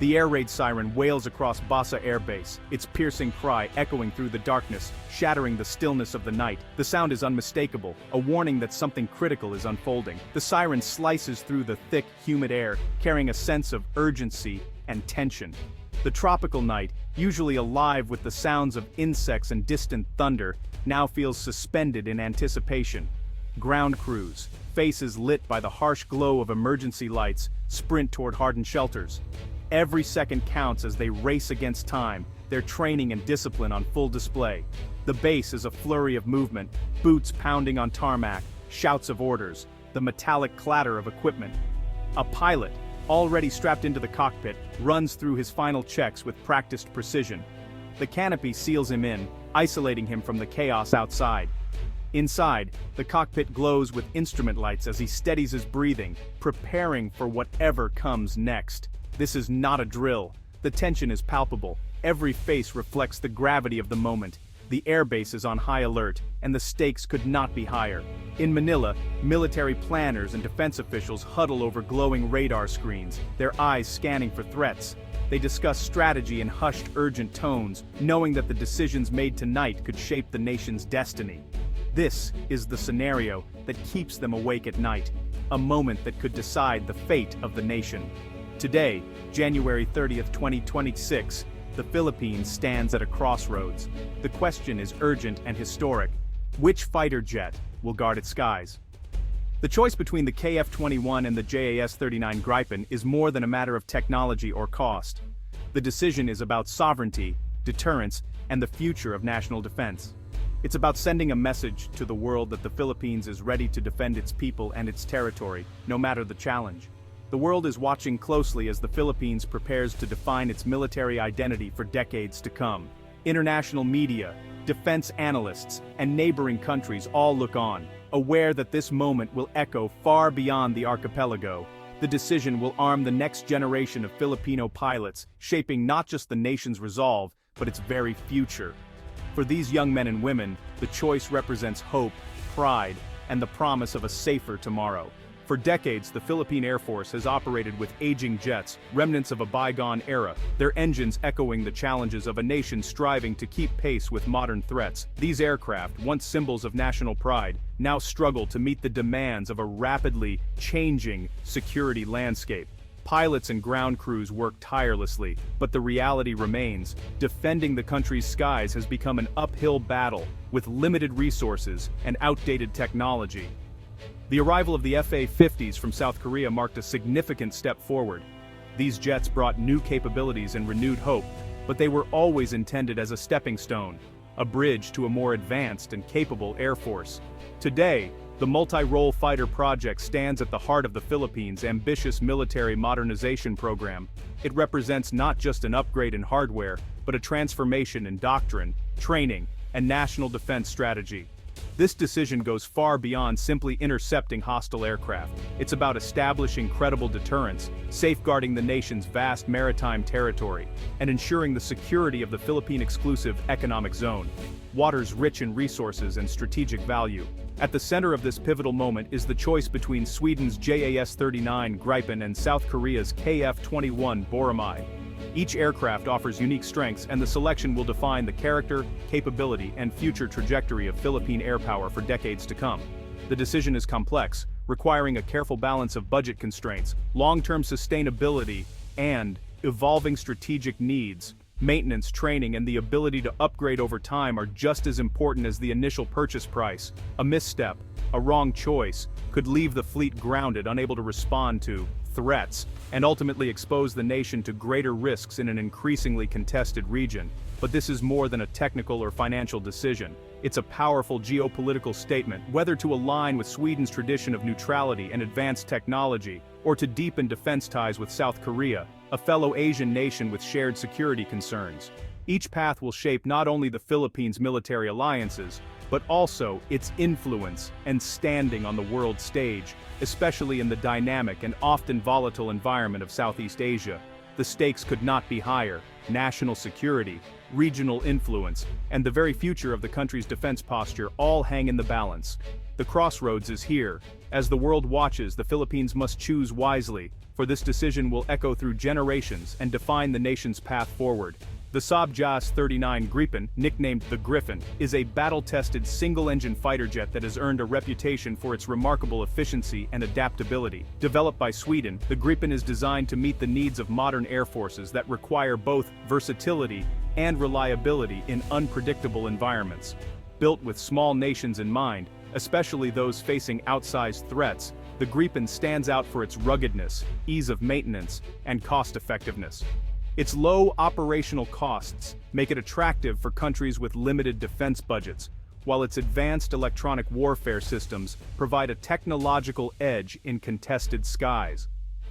The air raid siren wails across Basa Air Base, its piercing cry echoing through the darkness, shattering the stillness of the night. The sound is unmistakable, a warning that something critical is unfolding. The siren slices through the thick, humid air, carrying a sense of urgency and tension. The tropical night, usually alive with the sounds of insects and distant thunder, now feels suspended in anticipation. Ground crews, faces lit by the harsh glow of emergency lights, sprint toward hardened shelters. Every second counts as they race against time, their training and discipline on full display. The base is a flurry of movement, boots pounding on tarmac, shouts of orders, the metallic clatter of equipment. A pilot, already strapped into the cockpit, runs through his final checks with practiced precision. The canopy seals him in, isolating him from the chaos outside. Inside, the cockpit glows with instrument lights as he steadies his breathing, preparing for whatever comes next. This is not a drill. The tension is palpable. Every face reflects the gravity of the moment. The airbase is on high alert, and the stakes could not be higher. In Manila, military planners and defense officials huddle over glowing radar screens, their eyes scanning for threats. They discuss strategy in hushed, urgent tones, knowing that the decisions made tonight could shape the nation's destiny. This is the scenario that keeps them awake at night, a moment that could decide the fate of the nation. Today, January 30th, 2026, the Philippines stands at a crossroads. The question is urgent and historic. Which fighter jet will guard its skies? The choice between the KF-21 and the JAS-39 Gripen is more than a matter of technology or cost. The decision is about sovereignty, deterrence, and the future of national defense. It's about sending a message to the world that the Philippines is ready to defend its people and its territory, no matter the challenge. The world is watching closely as the Philippines prepares to define its military identity for decades to come. International media, defense analysts, and neighboring countries all look on, aware that this moment will echo far beyond the archipelago. The decision will arm the next generation of Filipino pilots, shaping not just the nation's resolve, but its very future. For these young men and women, the choice represents hope, pride, and the promise of a safer tomorrow. For decades, the Philippine Air Force has operated with aging jets, remnants of a bygone era, their engines echoing the challenges of a nation striving to keep pace with modern threats. These aircraft, once symbols of national pride, now struggle to meet the demands of a rapidly changing security landscape. Pilots and ground crews work tirelessly, but the reality remains: defending the country's skies has become an uphill battle, with limited resources and outdated technology. The arrival of the FA-50s from South Korea marked a significant step forward. These jets brought new capabilities and renewed hope, but they were always intended as a stepping stone, a bridge to a more advanced and capable Air Force. Today, the multirole fighter project stands at the heart of the Philippines' ambitious military modernization program. It represents not just an upgrade in hardware, but a transformation in doctrine, training, and national defense strategy. This decision goes far beyond simply intercepting hostile aircraft. It's about establishing credible deterrence, safeguarding the nation's vast maritime territory, and ensuring the security of the Philippine-exclusive economic zone, waters rich in resources and strategic value. At the center of this pivotal moment is the choice between Sweden's JAS-39 Gripen and South Korea's KF-21 Boramae. Each aircraft offers unique strengths, and the selection will define the character, capability, and future trajectory of Philippine air power for decades to come. The decision is complex, requiring a careful balance of budget constraints, long-term sustainability, and evolving strategic needs. Maintenance, training, and the ability to upgrade over time are just as important as the initial purchase price. A misstep, a wrong choice, could leave the fleet grounded, unable to respond to threats, and ultimately expose the nation to greater risks in an increasingly contested region. But this is more than a technical or financial decision. It's a powerful geopolitical statement, whether to align with Sweden's tradition of neutrality and advanced technology, or to deepen defense ties with South Korea, a fellow Asian nation with shared security concerns. Each path will shape not only the Philippines' military alliances, but also its influence and standing on the world stage, especially in the dynamic and often volatile environment of Southeast Asia. The stakes could not be higher. National security, regional influence, and the very future of the country's defense posture all hang in the balance. The crossroads is here. As the world watches, the Philippines must choose wisely, for this decision will echo through generations and define the nation's path forward. The Saab JAS-39 Gripen, nicknamed the Gripen, is a battle-tested single-engine fighter jet that has earned a reputation for its remarkable efficiency and adaptability. Developed by Sweden, the Gripen is designed to meet the needs of modern air forces that require both versatility and reliability in unpredictable environments. Built with small nations in mind, especially those facing outsized threats, the Gripen stands out for its ruggedness, ease of maintenance, and cost-effectiveness. Its low operational costs make it attractive for countries with limited defense budgets, while its advanced electronic warfare systems provide a technological edge in contested skies.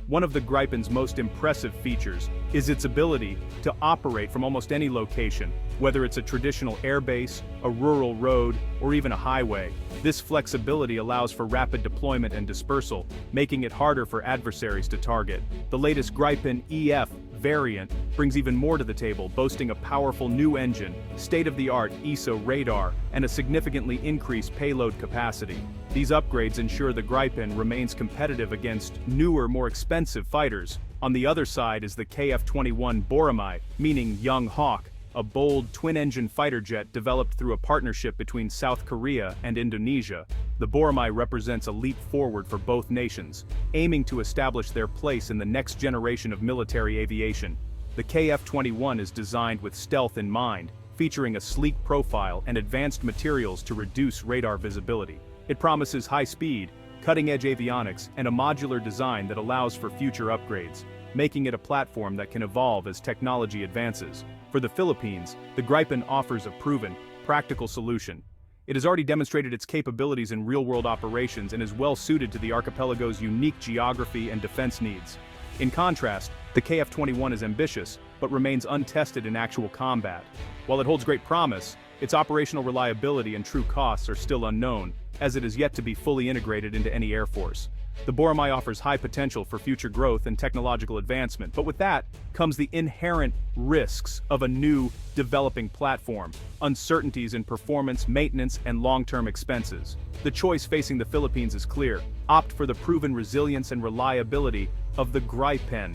One of the Gripen's most impressive features is its ability to operate from almost any location, whether it's a traditional airbase, a rural road, or even a highway. This flexibility allows for rapid deployment and dispersal, making it harder for adversaries to target. The latest Gripen EF variant brings even more to the table, boasting a powerful new engine, state-of-the-art ESO radar, and a significantly increased payload capacity. These upgrades ensure the Gripen remains competitive against newer, more expensive fighters. On the other side is the KF-21 Boramae, meaning Young Hawk, a bold twin-engine fighter jet developed through a partnership between South Korea and Indonesia. The Boramae represents a leap forward for both nations, aiming to establish their place in the next generation of military aviation. The KF-21 is designed with stealth in mind, featuring a sleek profile and advanced materials to reduce radar visibility. It promises high speed, cutting-edge avionics, and a modular design that allows for future upgrades, making it a platform that can evolve as technology advances. For the Philippines, the Gripen offers a proven, practical solution. It has already demonstrated its capabilities in real-world operations and is well-suited to the archipelago's unique geography and defense needs. In contrast, the KF-21 is ambitious, but remains untested in actual combat. While it holds great promise, its operational reliability and true costs are still unknown, as it is yet to be fully integrated into any air force. The Boramae offers high potential for future growth and technological advancement, but with that comes the inherent risks of a new, developing platform, uncertainties in performance, maintenance, and long-term expenses. The choice facing the Philippines is clear: opt for the proven resilience and reliability of the Gripen,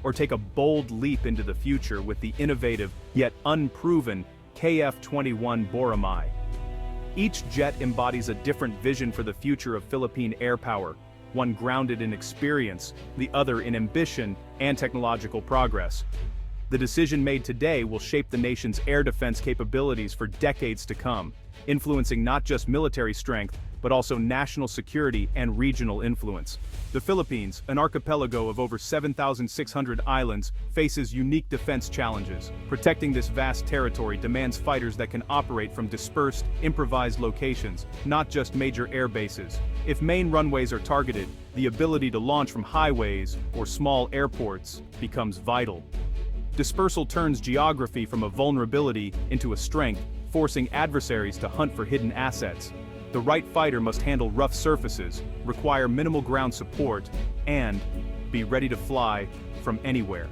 or take a bold leap into the future with the innovative, yet unproven, KF-21 Boramae. Each jet embodies a different vision for the future of Philippine air power, one grounded in experience, the other in ambition and technological progress. The decision made today will shape the nation's air defense capabilities for decades to come, influencing not just military strength, but also national security and regional influence. The Philippines, an archipelago of over 7,600 islands, faces unique defense challenges. Protecting this vast territory demands fighters that can operate from dispersed, improvised locations, not just major air bases. If main runways are targeted, the ability to launch from highways or small airports becomes vital. Dispersal turns geography from a vulnerability into a strength, forcing adversaries to hunt for hidden assets. The right fighter must handle rough surfaces, require minimal ground support, and be ready to fly from anywhere.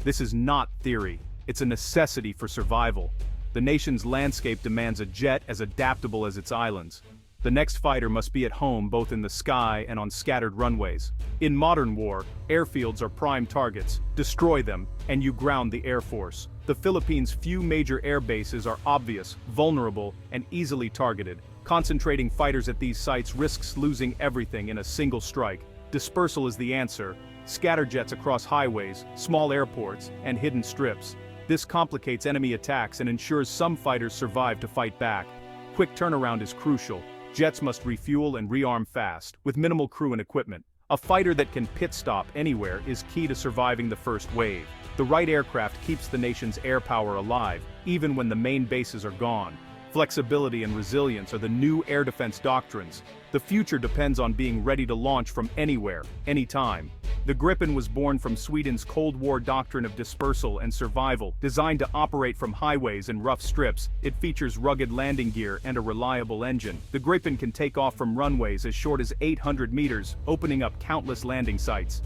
This is not theory, it's a necessity for survival. The nation's landscape demands a jet as adaptable as its islands. The next fighter must be at home both in the sky and on scattered runways. In modern war, airfields are prime targets. Destroy them, and you ground the Air Force. The Philippines' few major air bases are obvious, vulnerable, and easily targeted. Concentrating fighters at these sites risks losing everything in a single strike. Dispersal is the answer. Scatter jets across highways, small airports, and hidden strips. This complicates enemy attacks and ensures some fighters survive to fight back. Quick turnaround is crucial. Jets must refuel and rearm fast, with minimal crew and equipment. A fighter that can pit stop anywhere is key to surviving the first wave. The right aircraft keeps the nation's air power alive, even when the main bases are gone. Flexibility and resilience are the new air defense doctrines. The future depends on being ready to launch from anywhere, anytime. The Gripen was born from Sweden's Cold War doctrine of dispersal and survival. Designed to operate from highways and rough strips, it features rugged landing gear and a reliable engine. The Gripen can take off from runways as short as 800 meters, opening up countless landing sites.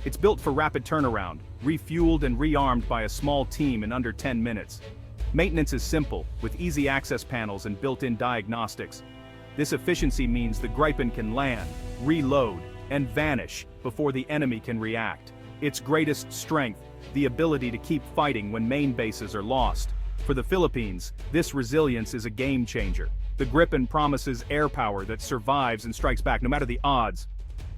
It's built for rapid turnaround, refueled and rearmed by a small team in under 10 minutes. Maintenance is simple, with easy access panels and built-in diagnostics. This efficiency means the Gripen can land, reload, and vanish before the enemy can react. Its greatest strength, the ability to keep fighting when main bases are lost. For the Philippines, this resilience is a game changer. The Gripen promises air power that survives and strikes back no matter the odds.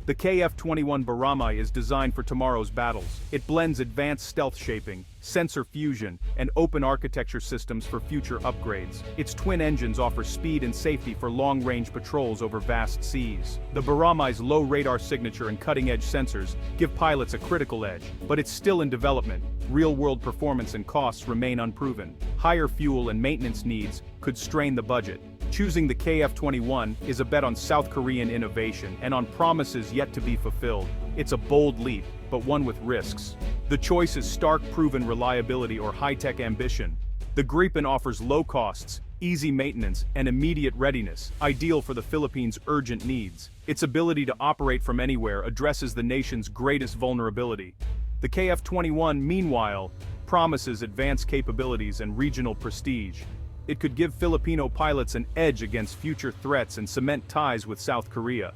The KF-21 Boramae is designed for tomorrow's battles. It blends advanced stealth shaping, sensor fusion, and open architecture systems for future upgrades. Its twin engines offer speed and safety for long-range patrols over vast seas. The Boramae's low radar signature and cutting-edge sensors give pilots a critical edge, but it's still in development. Real-world performance and costs remain unproven. Higher fuel and maintenance needs could strain the budget. Choosing the KF-21 is a bet on South Korean innovation and on promises yet to be fulfilled. It's a bold leap, but one with risks. The choice is stark proven reliability or high-tech ambition. The Gripen offers low costs, easy maintenance, and immediate readiness, ideal for the Philippines' urgent needs. Its ability to operate from anywhere addresses the nation's greatest vulnerability. The KF-21, meanwhile, promises advanced capabilities and regional prestige. It could give Filipino pilots an edge against future threats and cement ties with South Korea.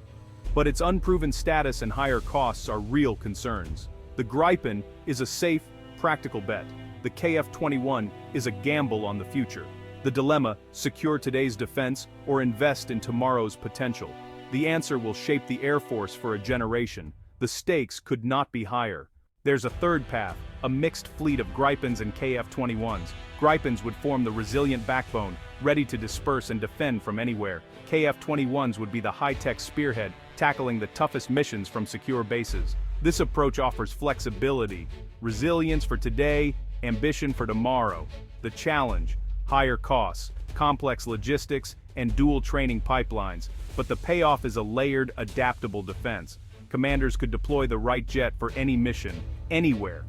But its unproven status and higher costs are real concerns. The Gripen is a safe, practical bet. The KF-21 is a gamble on the future. The dilemma, secure today's defense or invest in tomorrow's potential. The answer will shape the Air Force for a generation. The stakes could not be higher. There's a third path, a mixed fleet of Gripens and KF-21s. Gripens would form the resilient backbone, ready to disperse and defend from anywhere. KF-21s would be the high-tech spearhead, tackling the toughest missions from secure bases. This approach offers flexibility, resilience for today, ambition for tomorrow. The challenge, higher costs, complex logistics, and dual training pipelines. But the payoff is a layered, adaptable defense. Commanders could deploy the right jet for any mission, anywhere.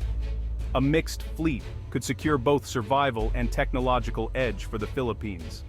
A mixed fleet could secure both survival and technological edge for the Philippines.